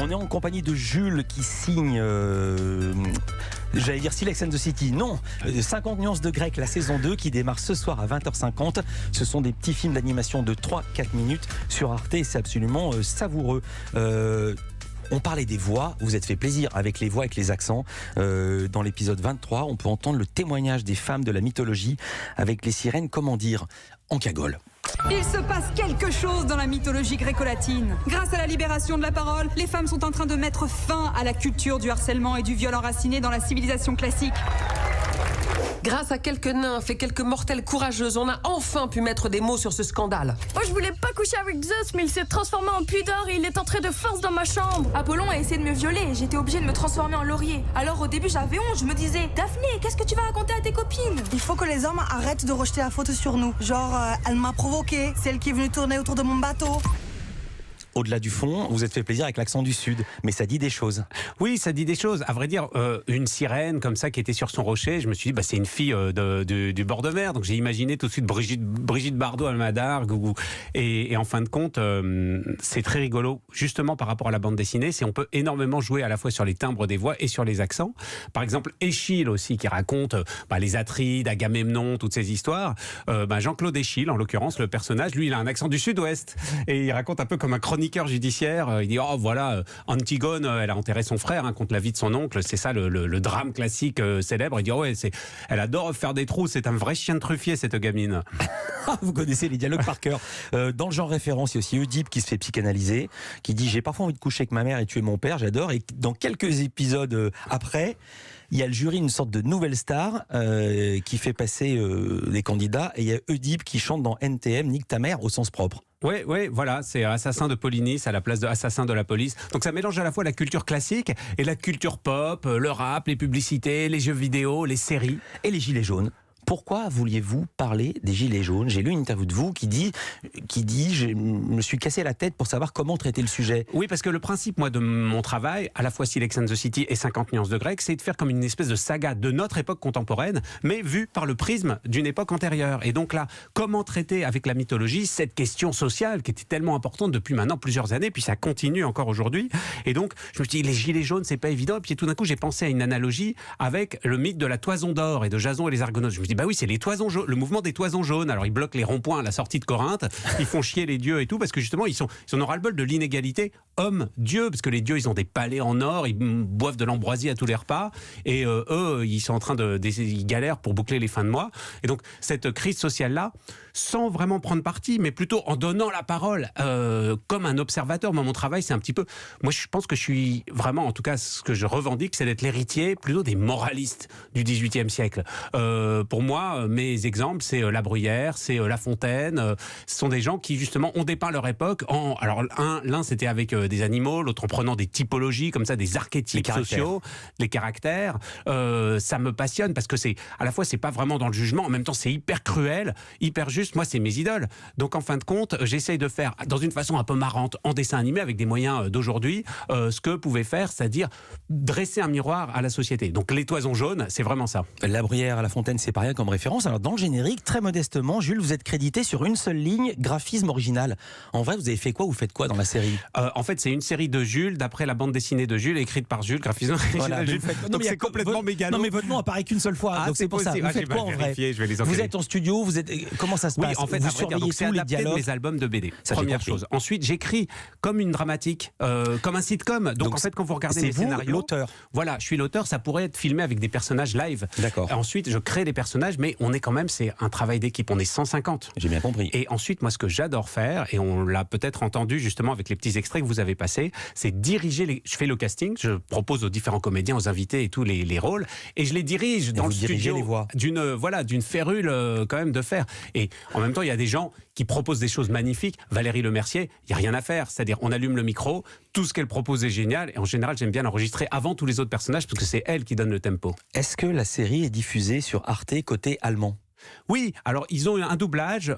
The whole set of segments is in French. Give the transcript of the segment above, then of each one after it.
On est en compagnie de Jules qui signe, j'allais dire Silex and the City, non, 50 nuances de grec, la saison 2 qui démarre ce soir à 20h50. Ce sont des petits films d'animation de 3-4 minutes sur Arte et c'est absolument savoureux. On parlait des voix, vous êtes fait plaisir avec les voix, avec les accents. Dans l'épisode 23, on peut entendre le témoignage des femmes de la mythologie avec les sirènes, comment dire, en cagole. Il se passe quelque chose dans la mythologie gréco-latine. Grâce à la libération de la parole, les femmes sont en train de mettre fin à la culture du harcèlement et du viol enraciné dans la civilisation classique. Grâce à quelques nymphes et quelques mortelles courageuses, on a enfin pu mettre des mots sur ce scandale. Moi je voulais pas coucher avec Zeus, mais il s'est transformé en puits d'or et il est entré de force dans ma chambre. Apollon a essayé de me violer et j'étais obligée de me transformer en laurier. Alors au début j'avais honte, je me disais, Daphné, qu'est-ce que tu vas raconter à tes copines? Il faut que les hommes arrêtent de rejeter la faute sur nous. Genre, elle m'a provoqué, c'est elle qui est venue tourner autour de mon bateau. Au-delà du fond, vous êtes fait plaisir avec l'accent du Sud, mais ça dit des choses. Oui, ça dit des choses. À vrai dire, une sirène comme ça qui était sur son rocher, je me suis dit, c'est une fille du bord de mer. Donc j'ai imaginé tout de suite Brigitte Bardot, Alma d'Arc. Et en fin de compte, c'est très rigolo, justement par rapport à la bande dessinée. On peut énormément jouer à la fois sur les timbres des voix et sur les accents. Par exemple, Échille aussi, qui raconte les Atrides, Agamemnon, toutes ces histoires. Jean-Claude Échille, en l'occurrence, le personnage, lui, il a un accent du Sud-Ouest. Et il raconte un peu comme un chroniqueur judiciaire. Il dit Antigone, elle a enterré son frère contre la vie de son oncle, c'est ça le drame classique célèbre. Il dit elle adore faire des trous, c'est un vrai chien de truffier cette gamine. Vous connaissez les dialogues par cœur. Dans le genre référence, il y a aussi Oedipe qui se fait psychanalyser, qui dit j'ai parfois envie de coucher avec ma mère et tuer mon père, j'adore. Et dans quelques épisodes après, il y a le jury, une sorte de nouvelle star qui fait passer les candidats, et il y a Oedipe qui chante dans NTM Nique ta mère au sens propre. Oui, voilà, c'est Assassin de Polynice à la place de Assassin de la police. Donc ça mélange à la fois la culture classique et la culture pop, le rap, les publicités, les jeux vidéo, les séries. Et les gilets jaunes. Pourquoi vouliez-vous parler des gilets jaunes? J'ai lu une interview de vous qui dit je me suis cassé la tête pour savoir comment traiter le sujet. Oui, parce que le principe, moi, de mon travail, à la fois Silex and the City et 50 nuances de grec, c'est de faire comme une espèce de saga de notre époque contemporaine, mais vue par le prisme d'une époque antérieure. Et donc là, comment traiter avec la mythologie cette question sociale qui était tellement importante depuis maintenant plusieurs années, puis ça continue encore aujourd'hui. Et donc, je me suis dit, les gilets jaunes, c'est pas évident. Et puis tout d'un coup, j'ai pensé à une analogie avec le mythe de la toison d'or et de Jason et les Argonautes. Je me suis dit, oui, c'est les toisons jaunes, le mouvement des toisons jaunes. Alors ils bloquent les ronds-points à la sortie de Corinthe, ils font chier les dieux et tout, parce que justement ils en ont ras-le-bol de l'inégalité homme-dieu, parce que les dieux ils ont des palais en or, ils boivent de l'ambroisie à tous les repas, et eux ils sont en train ils galèrent pour boucler les fins de mois. Et donc cette crise sociale-là, sans vraiment prendre parti, mais plutôt en donnant la parole comme un observateur. Moi, mon travail, c'est un petit peu... Moi, je pense que je suis vraiment, en tout cas, ce que je revendique, c'est d'être l'héritier plutôt des moralistes du XVIIIe siècle. Pour moi, mes exemples, c'est La Bruyère, c'est La Fontaine. Ce sont des gens qui, justement, ont dépeint leur époque. Alors, l'un, c'était avec des animaux, l'autre en prenant des typologies, comme ça, des archétypes sociaux, les caractères. Ça me passionne parce que à la fois, c'est pas vraiment dans le jugement, en même temps, c'est hyper cruel, hyper juste. Moi, c'est mes idoles. Donc, en fin de compte, j'essaye de faire, dans une façon un peu marrante, en dessin animé, avec des moyens d'aujourd'hui, ce que pouvait faire, c'est-à-dire dresser un miroir à la société. Donc, les toisons jaunes, c'est vraiment ça. La Bruyère à La Fontaine, c'est pas rien comme référence. Alors, dans le générique, très modestement, Jules, vous êtes crédité sur une seule ligne, graphisme original. En vrai, vous avez fait quoi? Vous faites quoi dans la série? En fait, c'est une série de Jules, d'après la bande dessinée de Jules, écrite par Jules, graphisme original. Jules. Donc, c'est complètement mégalo. Non, mais votre nom apparaît qu'une seule fois. Donc, c'est pour ça. Vous faites quoi en vrai? Je vais les vous êtes en studio, comment ça se passe? En fait, vous surveillez tous les dialogues. Mes albums de BD. Ça, première chose. Ensuite, j'écris comme une dramatique, comme un sitcom. Donc en fait, quand vous regardez les scénarios, c'est vous l'auteur. Voilà, je suis l'auteur. Ça pourrait être filmé avec des personnages live. D'accord. Ensuite, je crée des personnages, mais on est quand même, c'est un travail d'équipe. On est 150. J'ai bien compris. Et ensuite, moi, ce que j'adore faire, et on l'a peut-être entendu justement avec les petits extraits que vous avez passés, c'est diriger je fais le casting, je propose aux différents comédiens, aux invités et tous les rôles, et je les dirige dans le studio d'une férule quand même de fer. Et en même temps, il y a des gens qui proposent des choses magnifiques. Valérie Lemercier, il n'y a rien à faire. C'est-à-dire, on allume le micro, tout ce qu'elle propose est génial, et en général, j'aime bien l'enregistrer avant tous les autres personnages, parce que c'est elle qui donne le tempo. Est-ce que la série est diffusée sur Arte côté allemand? Oui, alors ils ont un doublage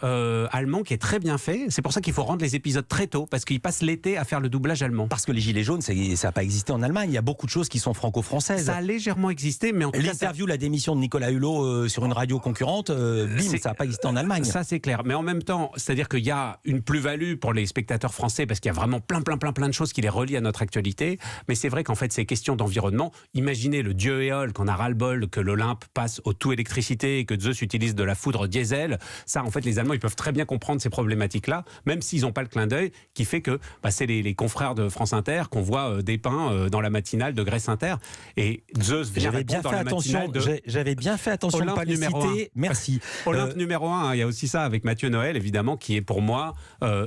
allemand qui est très bien fait. C'est pour ça qu'il faut rendre les épisodes très tôt, parce qu'ils passent l'été à faire le doublage allemand. Parce que les Gilets jaunes, ça n'a pas existé en Allemagne. Il y a beaucoup de choses qui sont franco-françaises. Ça a légèrement existé, mais en tout cas... L'interview, la démission de Nicolas Hulot sur une radio concurrente, bim, ça n'a pas existé en Allemagne. Ça, c'est clair. Mais en même temps, c'est-à-dire qu'il y a une plus-value pour les spectateurs français, parce qu'il y a vraiment plein de choses qui les relient à notre actualité. Mais c'est vrai qu'en fait, ces questions d'environnement, imaginez le dieu Éole qu'on a ras-le-bol que l'Olympe passe au tout électricité et que Zeus utilise de la foudre diesel. Ça, en fait, les Allemands, ils peuvent très bien comprendre ces problématiques-là, même s'ils n'ont pas le clin d'œil qui fait que c'est les confrères de France Inter qu'on voit dépeints dans la matinale de Grèce Inter. Et Zeus vient répondre dans la matinale de... J'avais bien fait attention de ne pas les citer. Merci. Olympe numéro 1, il y a aussi ça avec Mathieu Noël, évidemment, qui est pour moi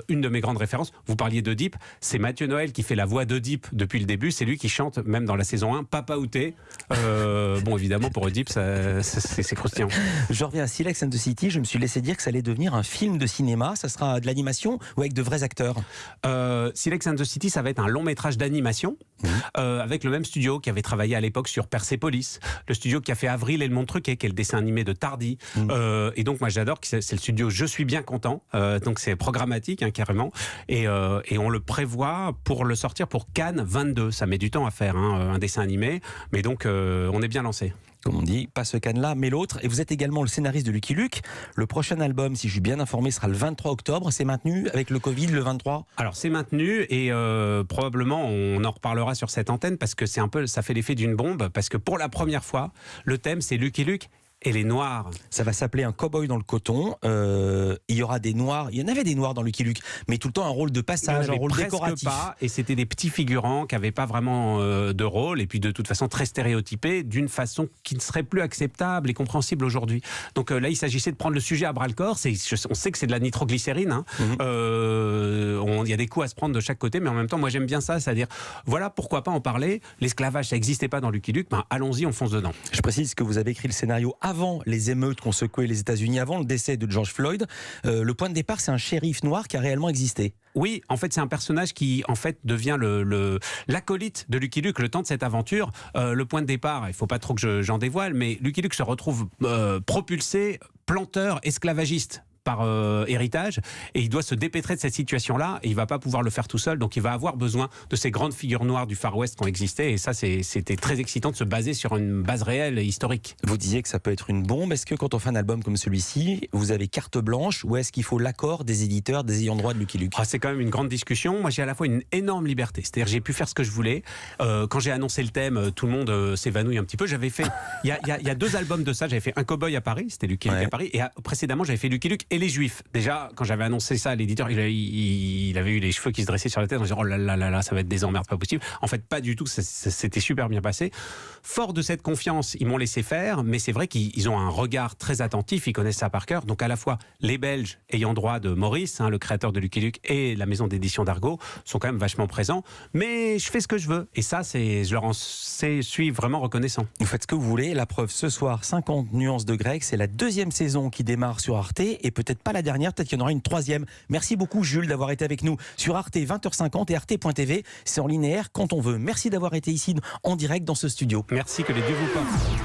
une de mes grandes références. Vous parliez d'Oedipe, c'est Mathieu Noël qui fait la voix d'Oedipe depuis le début. C'est lui qui chante, même dans la saison 1, Papa Outé. Bon, évidemment, pour Oedipe, c'est croustillant. Je reviens à Sex and the City. Je me suis laissé dire que ça allait devenir un film de cinéma. Ça sera de l'animation ou avec de vrais acteurs? Sex and the City, ça va être un long métrage d'animation avec le même studio qui avait travaillé à l'époque sur Persepolis, le studio qui a fait Avril et le Monde Truqué, qui est le dessin animé de Tardy. Et donc moi j'adore, c'est le studio Je suis bien content. Donc c'est programmatique carrément. Et on le prévoit pour le sortir pour Cannes 22. Ça met du temps à faire un dessin animé, mais donc on est bien lancé. Comme on dit, pas ce Cannes-là, mais l'autre. Et vous êtes également le scénariste de Lucky Luke. Le prochain album, si je suis bien informé, sera le 23 octobre. C'est maintenu avec le Covid, le 23 ? Alors, c'est maintenu et probablement, on en reparlera sur cette antenne parce que ça fait l'effet d'une bombe. Parce que pour la première fois, le thème, c'est Lucky Luke et les Noirs. Ça va s'appeler Un cow-boy dans le coton. Il y aura des Noirs. Il y en avait des Noirs dans Lucky Luke, mais tout le temps un rôle de passage, un rôle décoratif. Pas, et c'était des petits figurants qui n'avaient pas vraiment de rôle, et puis de toute façon très stéréotypés, d'une façon qui ne serait plus acceptable et compréhensible aujourd'hui. Donc là, il s'agissait de prendre le sujet à bras-le-corps. On sait que c'est de la nitroglycérine. Il y a des coups à se prendre de chaque côté, mais en même temps, moi j'aime bien ça, c'est-à-dire, voilà, pourquoi pas en parler. L'esclavage, ça n'existait pas dans Lucky Luke, allons-y, on fonce dedans. Je précise que vous avez écrit le scénario avant les émeutes qu'ont secoué les États-Unis, avant le décès de George Floyd. Le point de départ, c'est un shérif noir qui a réellement existé. Oui, en fait, c'est un personnage qui, en fait, devient l'acolyte de Lucky Luke le temps de cette aventure. Le point de départ, il ne faut pas trop que j'en dévoile, mais Lucky Luke se retrouve propulsé, planteur, esclavagiste par héritage, et il doit se dépêtrer de cette situation-là, et il va pas pouvoir le faire tout seul, donc il va avoir besoin de ces grandes figures noires du Far West qui ont existé, et ça c'était très excitant de se baser sur une base réelle et historique. Vous disiez que ça peut être une bombe. Est-ce que quand on fait un album comme celui-ci, vous avez carte blanche, ou est-ce qu'il faut l'accord des éditeurs, des ayants droit de Lucky Luke? C'est quand même une grande discussion. Moi j'ai à la fois une énorme liberté, c'est-à-dire j'ai pu faire ce que je voulais. Quand j'ai annoncé le thème, tout le monde s'évanouit un petit peu. J'avais fait, il y a 2 albums de ça, j'avais fait Un Cowboy à Paris, c'était Lucky Luke à Paris, et précédemment j'avais fait Lucky Luke et les Juifs. Déjà, quand j'avais annoncé ça à l'éditeur, il avait eu les cheveux qui se dressaient sur la tête en disant oh là là là, ça va être des emmerdes, pas possible. En fait, pas du tout, c'était super bien passé. Fort de cette confiance, ils m'ont laissé faire, mais c'est vrai qu'ils ont un regard très attentif, ils connaissent ça par cœur. Donc à la fois, les Belges ayant droit de Maurice, le créateur de Lucky Luke, et la maison d'édition d'Argo sont quand même vachement présents. Mais je fais ce que je veux, et ça, je leur suis vraiment reconnaissant. Vous faites ce que vous voulez. La preuve, ce soir, 50 nuances de grec, c'est la 2e saison qui démarre sur Arte, et peut-être pas la dernière, peut-être qu'il y en aura une 3e. Merci beaucoup Jules d'avoir été avec nous sur Arte 20h50 et arte.tv. C'est en linéaire quand on veut. Merci d'avoir été ici en direct dans ce studio. Merci, que les dieux vous portent.